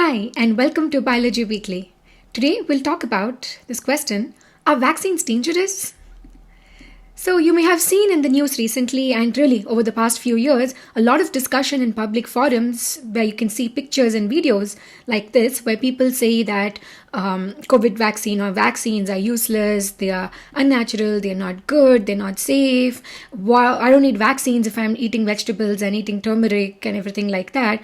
Hi, and welcome to Biology Weekly. Today we'll talk about this question: are vaccines dangerous? So, you may have seen in the news recently and really over the past few years a lot of discussion in public forums where you can see pictures and videos like this where people say that COVID vaccine or vaccines are useless, they are unnatural, they're not good, they're not safe. I don't need vaccines if I'm eating vegetables and eating turmeric and everything like that.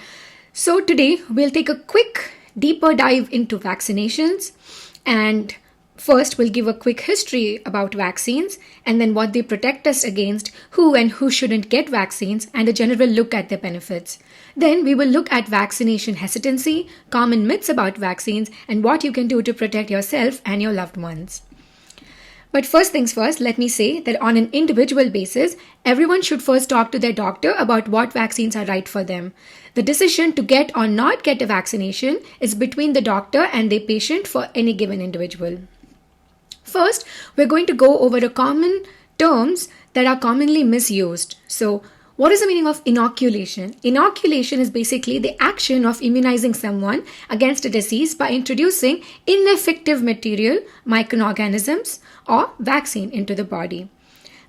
So today we'll take a quick deeper dive into vaccinations, and first we'll give a quick history about vaccines and then what they protect us against, who and who shouldn't get vaccines, and a general look at their benefits. Then we will look at vaccination hesitancy, common myths about vaccines, and what you can do to protect yourself and your loved ones. But first things first, let me say that on an individual basis, everyone should first talk to their doctor about what vaccines are right for them. The decision to get or not get a vaccination is between the doctor and the patient for any given individual. First, we're going to go over the common terms that are commonly misused. So, what is the meaning of inoculation? Inoculation is basically the action of immunizing someone against a disease by introducing ineffective material, microorganisms, or vaccine into the body.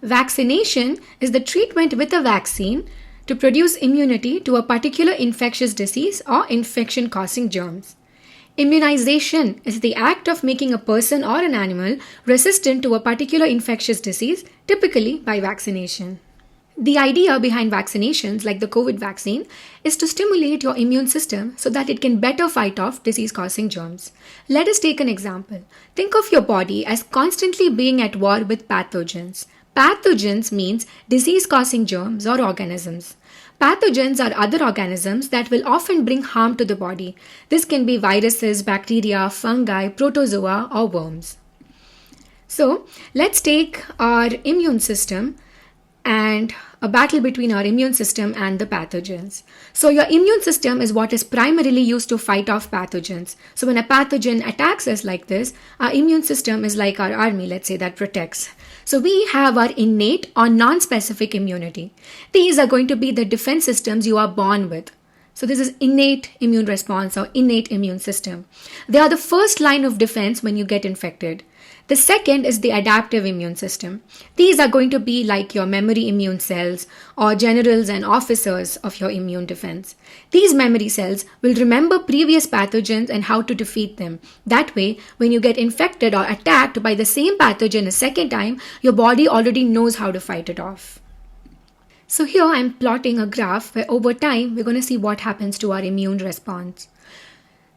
Vaccination is the treatment with a vaccine to produce immunity to a particular infectious disease or infection-causing germs. Immunization is the act of making a person or an animal resistant to a particular infectious disease, typically by vaccination. The idea behind vaccinations like the COVID vaccine is to stimulate your immune system so that it can better fight off disease-causing germs. Let us take an example. Think of your body as constantly being at war with pathogens. Pathogens means disease-causing germs or organisms. Pathogens are other organisms that will often bring harm to the body. This can be viruses, bacteria, fungi, protozoa, or worms. So, let's take our immune system and a battle between our immune system and the pathogens. So your immune system is what is primarily used to fight off pathogens. So when a pathogen attacks us like this, our immune system is like our army, let's say, that protects. So we have our innate or non-specific immunity. These are going to be the defense systems you are born with. So this is innate immune response or innate immune system. They are the first line of defense when you get infected. The second is the adaptive immune system. These are going to be like your memory immune cells or generals and officers of your immune defense. These memory cells will remember previous pathogens and how to defeat them. That way, when you get infected or attacked by the same pathogen a second time, your body already knows how to fight it off. So here I'm plotting a graph where over time we're going to see what happens to our immune response.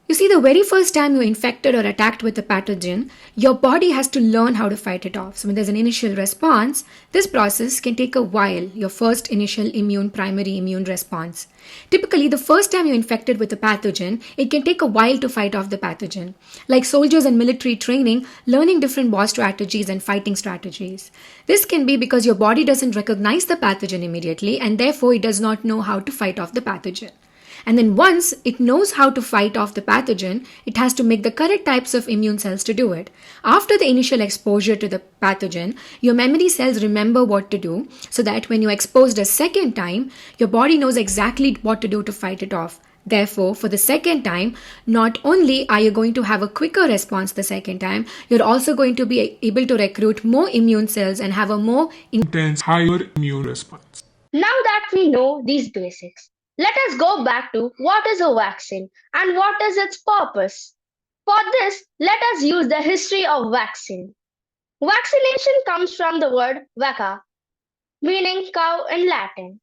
You see, the very first time you're infected or attacked with a pathogen, your body has to learn how to fight it off. So when there's an initial response, this process can take a while, your first initial primary immune response. Typically, the first time you're infected with a pathogen, it can take a while to fight off the pathogen. Like soldiers in military training, learning different war strategies and fighting strategies. This can be because your body doesn't recognize the pathogen immediately and therefore it does not know how to fight off the pathogen. And then once it knows how to fight off the pathogen, it has to make the correct types of immune cells to do it. After the initial exposure to the pathogen, your memory cells remember what to do so that when you're exposed a second time, your body knows exactly what to do to fight it off. Therefore, for the second time, not only are you going to have a quicker response the second time, you're also going to be able to recruit more immune cells and have a more intense, higher immune response. Now that we know these basics, let us go back to what is a vaccine and what is its purpose. For this, let us use the history of vaccine. Vaccination comes from the word vacca, meaning cow in Latin.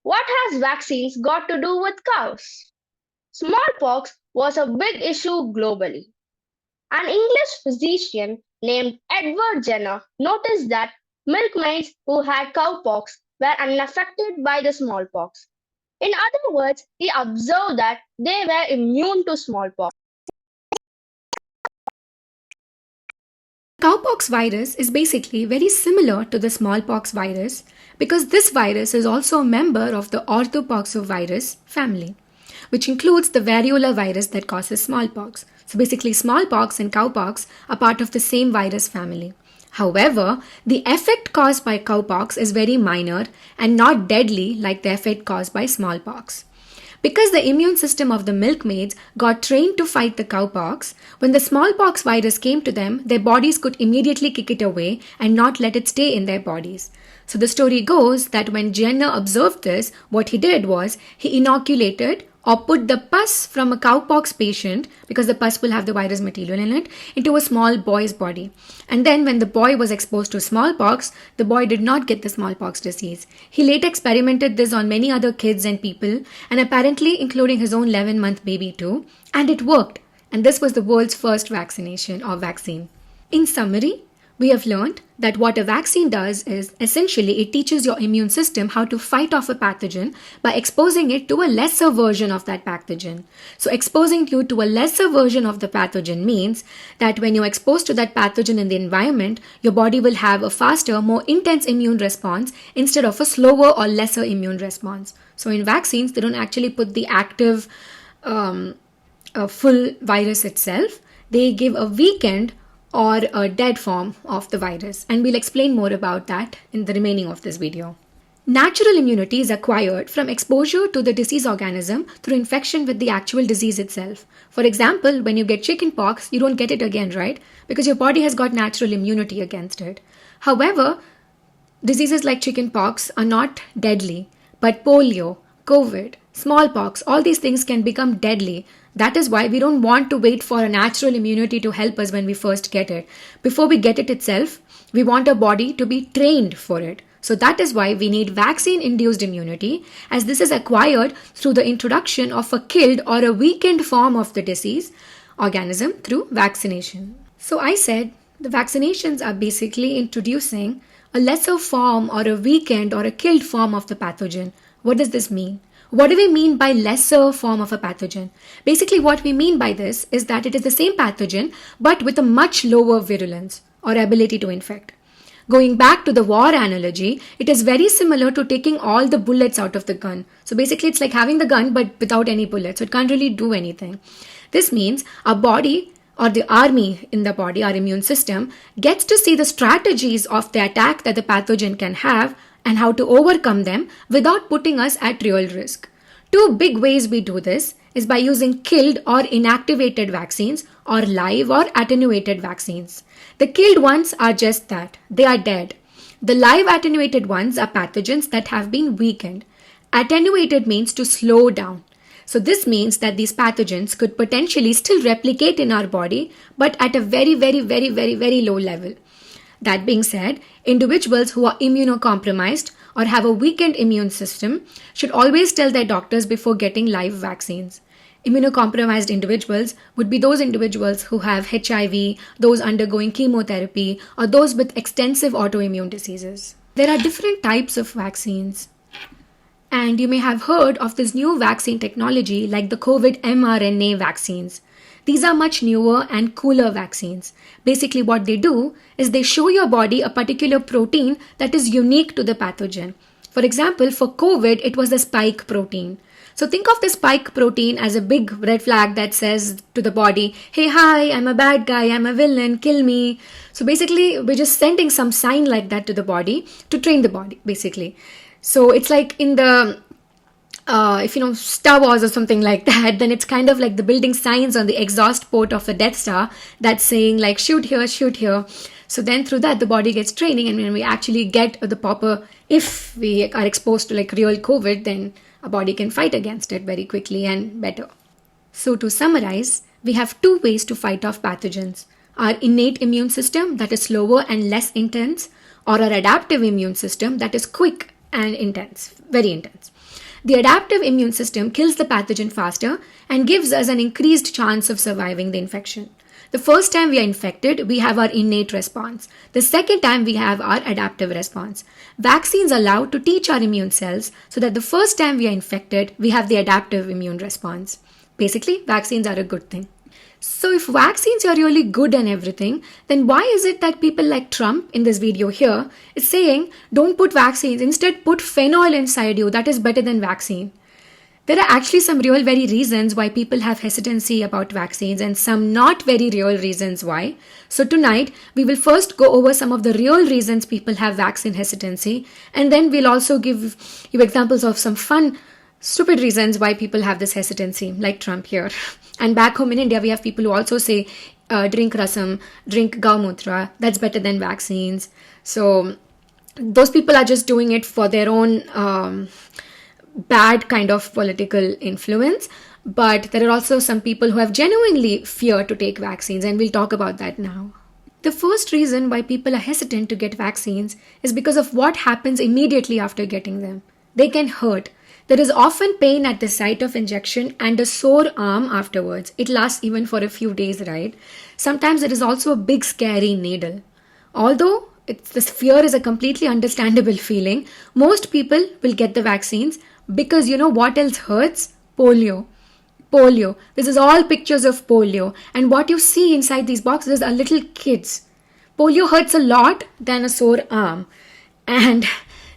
What has vaccines got to do with cows? Smallpox was a big issue globally. An English physician named Edward Jenner noticed that milkmaids who had cowpox were unaffected by the smallpox. In other words, he observed that they were immune to smallpox. Cowpox virus is basically very similar to the smallpox virus because this virus is also a member of the orthopoxvirus family, which includes the variola virus that causes smallpox. So basically smallpox and cowpox are part of the same virus family. However, the effect caused by cowpox is very minor and not deadly like the effect caused by smallpox. Because the immune system of the milkmaids got trained to fight the cowpox, when the smallpox virus came to them, their bodies could immediately kick it away and not let it stay in their bodies. So the story goes that when Jenner observed this, what he did was he inoculated or put the pus from a cowpox patient, because the pus will have the virus material in it, into a small boy's body. And then when the boy was exposed to smallpox, the boy did not get the smallpox disease. He later experimented this on many other kids and people, and apparently including his own 11-month baby too, and it worked. And this was the world's first vaccination or vaccine. In summary, we have learned that what a vaccine does is essentially it teaches your immune system how to fight off a pathogen by exposing it to a lesser version of that pathogen. So exposing you to a lesser version of the pathogen means that when you're exposed to that pathogen in the environment, your body will have a faster, more intense immune response instead of a slower or lesser immune response. So in vaccines, they don't actually put the active full virus itself. They give a weakened or a dead form of the virus, and we'll explain more about that in the remaining of this video. Natural immunity is acquired from exposure to the disease organism through infection with the actual disease itself. For example, when you get chickenpox, you don't get it again, right? Because your body has got natural immunity against it. However, diseases like chickenpox are not deadly, but polio, COVID, smallpox, all these things can become deadly. That is why we don't want to wait for a natural immunity to help us when we first get it. Before we get it itself, we want our body to be trained for it. So that is why we need vaccine-induced immunity, as this is acquired through the introduction of a killed or a weakened form of the disease organism through vaccination. So I said the vaccinations are basically introducing a lesser form or a weakened or a killed form of the pathogen. What does this mean? What do we mean by lesser form of a pathogen? Basically, what we mean by this is that it is the same pathogen but with a much lower virulence or ability to infect. Going back to the war analogy, it is very similar to taking all the bullets out of the gun. So basically, it's like having the gun but without any bullets. So it can't really do anything. This means our body or the army in the body, our immune system, gets to see the strategies of the attack that the pathogen can have and how to overcome them without putting us at real risk. Two big ways we do this is by using killed or inactivated vaccines or live or attenuated vaccines. The killed ones are just that, they are dead. The live attenuated ones are pathogens that have been weakened. Attenuated means to slow down. So this means that these pathogens could potentially still replicate in our body, but at a very low level. That being said, individuals who are immunocompromised or have a weakened immune system should always tell their doctors before getting live vaccines. Immunocompromised individuals would be those individuals who have HIV, those undergoing chemotherapy, or those with extensive autoimmune diseases. There are different types of vaccines. And you may have heard of this new vaccine technology like the COVID mRNA vaccines. These are much newer and cooler vaccines. Basically what they do is they show your body a particular protein that is unique to the pathogen. For example, for COVID, it was the spike protein. So think of the spike protein as a big red flag that says to the body, hey, hi, I'm a bad guy, I'm a villain, kill me. So basically, we're just sending some sign like that to the body to train the body, basically. So it's like in the if you know Star Wars or something like that, then it's kind of like the building signs on the exhaust port of the Death Star that's saying like shoot here, shoot here. So then through that the body gets training, and when we actually get the proper, if we are exposed to like real COVID, then our body can fight against it very quickly and better. So to summarize, we have two ways to fight off pathogens: our innate immune system that is slower and less intense, or our adaptive immune system that is quick and intense, very intense. The adaptive immune system kills the pathogen faster and gives us an increased chance of surviving the infection. The first time we are infected, we have our innate response. The second time, we have our adaptive response. Vaccines allow to teach our immune cells so that the first time we are infected, we have the adaptive immune response. Basically, vaccines are a good thing. So if vaccines are really good and everything, then why is it that people like Trump in this video here is saying, don't put vaccines, instead put phenol inside you, that is better than vaccine? There are actually some real very reasons why people have hesitancy about vaccines and some not very real reasons why. So tonight, we will first go over some of the real reasons people have vaccine hesitancy, and then we'll also give you examples of some fun Stupid reasons why people have this hesitancy, like Trump here. And back home in India, we have people who also say, drink rasam, drink gaumutra, that's better than vaccines. So those people are just doing it for their own bad kind of political influence. But there are also some people who have genuinely fear to take vaccines, and we'll talk about that now. The first reason why people are hesitant to get vaccines is because of what happens immediately after getting them. They can hurt. There is often pain at the site of injection and a sore arm afterwards. It lasts even for a few days, right? Sometimes there is also a big scary needle. Although this fear is a completely understandable feeling, most people will get the vaccines because you know what else hurts? Polio. Polio. This is all pictures of polio. And what you see inside these boxes are little kids. Polio hurts a lot than a sore arm. And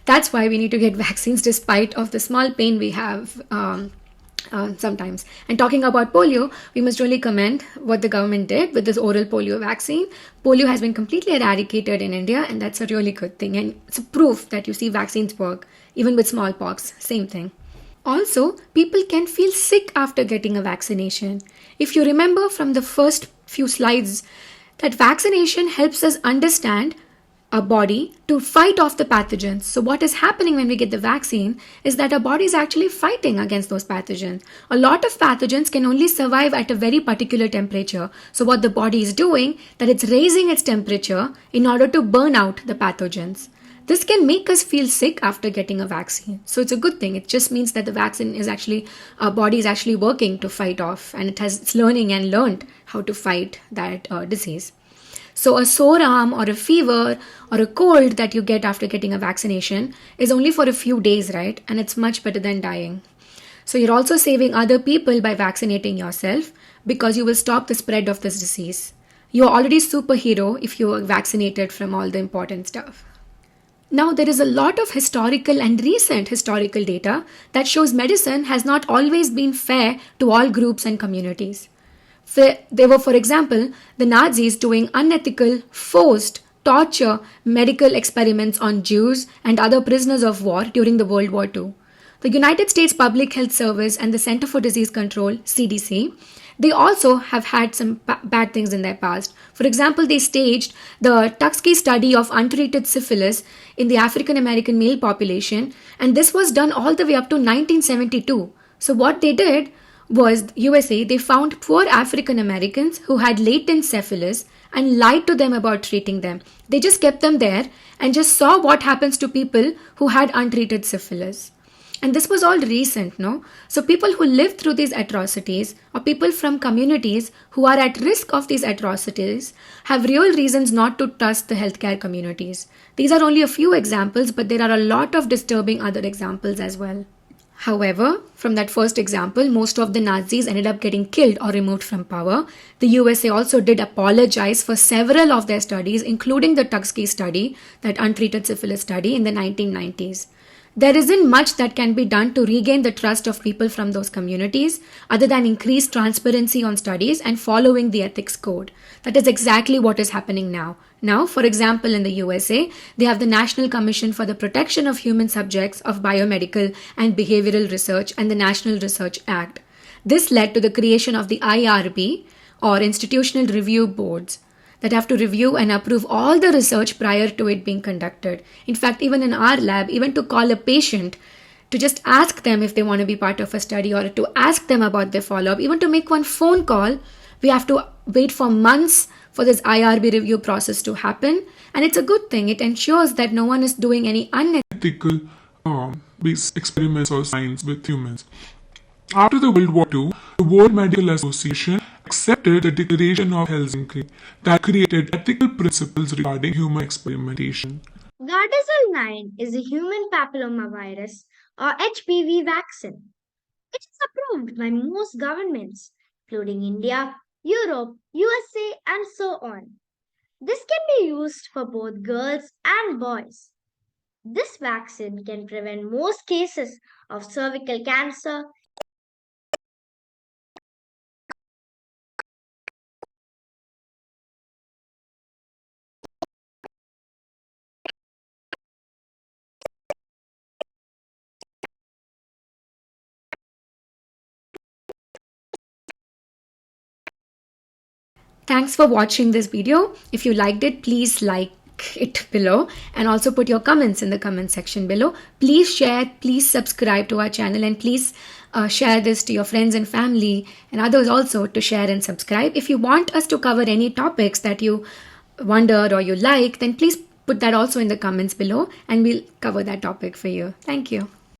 that's why we need to get vaccines despite of the small pain we have sometimes. And talking about polio, we must really commend what the government did with this oral polio vaccine. Polio has been completely eradicated in India, and that's a really good thing. And it's a proof that you see vaccines work, even with smallpox, same thing. Also, people can feel sick after getting a vaccination. If you remember from the first few slides, that vaccination helps us understand our body to fight off the pathogens. So, what is happening when we get the vaccine is that our body is actually fighting against those pathogens. A lot of pathogens can only survive at a very particular temperature. So, what the body is doing, that it's raising its temperature in order to burn out the pathogens. This can make us feel sick after getting a vaccine. So it's a good thing. It just means that the vaccine is actually, our body is actually working to fight off, and it's learning and learned how to fight that disease. So a sore arm or a fever or a cold that you get after getting a vaccination is only for a few days, right? And it's much better than dying. So you're also saving other people by vaccinating yourself because you will stop the spread of this disease. You're already superhero if you're vaccinated from all the important stuff. Now, there is a lot of historical and recent historical data that shows medicine has not always been fair to all groups and communities. There were, for example, the Nazis doing unethical, forced, torture medical experiments on Jews and other prisoners of war during the World War II. The United States Public Health Service and the Center for Disease Control, CDC, they also have had some bad things in their past. For example, they staged the Tuskegee study of untreated syphilis in the African American male population, and this was done all the way up to 1972. So what they did was, USA, they found poor African Americans who had latent syphilis and lied to them about treating them. They just kept them there and just saw what happens to people who had untreated syphilis. And this was all recent, no? So people who live through these atrocities or people from communities who are at risk of these atrocities have real reasons not to trust the healthcare communities. These are only a few examples, but there are a lot of disturbing other examples as well. However, from that first example, most of the Nazis ended up getting killed or removed from power. The USA also did apologize for several of their studies, including the Tuskegee study, that untreated syphilis study in the 1990s. There isn't much that can be done to regain the trust of people from those communities other than increased transparency on studies and following the ethics code. That is exactly what is happening now. Now, for example, in the USA, they have the National Commission for the Protection of Human Subjects of Biomedical and Behavioral Research and the National Research Act. This led to the creation of the IRB, or Institutional Review Boards, that have to review and approve all the research prior to it being conducted. In fact, even in our lab, even to call a patient to just ask them if they want to be part of a study or to ask them about their follow-up, even to make one phone call, we have to wait for months for this IRB review process to happen. And it's a good thing. It ensures that no one is doing any Ethical based experiments or science with humans. After the World War II, the World Medical Association accepted the Declaration of Helsinki that created ethical principles regarding human experimentation. Gardasil 9 is a human papillomavirus or HPV vaccine. It is approved by most governments, including India, Europe, USA, and so on. This can be used for both girls and boys. This vaccine can prevent most cases of cervical cancer, Thanks for watching this video. If you liked it, please like it below and also put your comments in the comment section below. Please share, please subscribe to our channel, and please share this to your friends and family and others also to share and subscribe. If you want us to cover any topics that you wondered or you like, then please put that also in the comments below and we'll cover that topic for you. Thank you.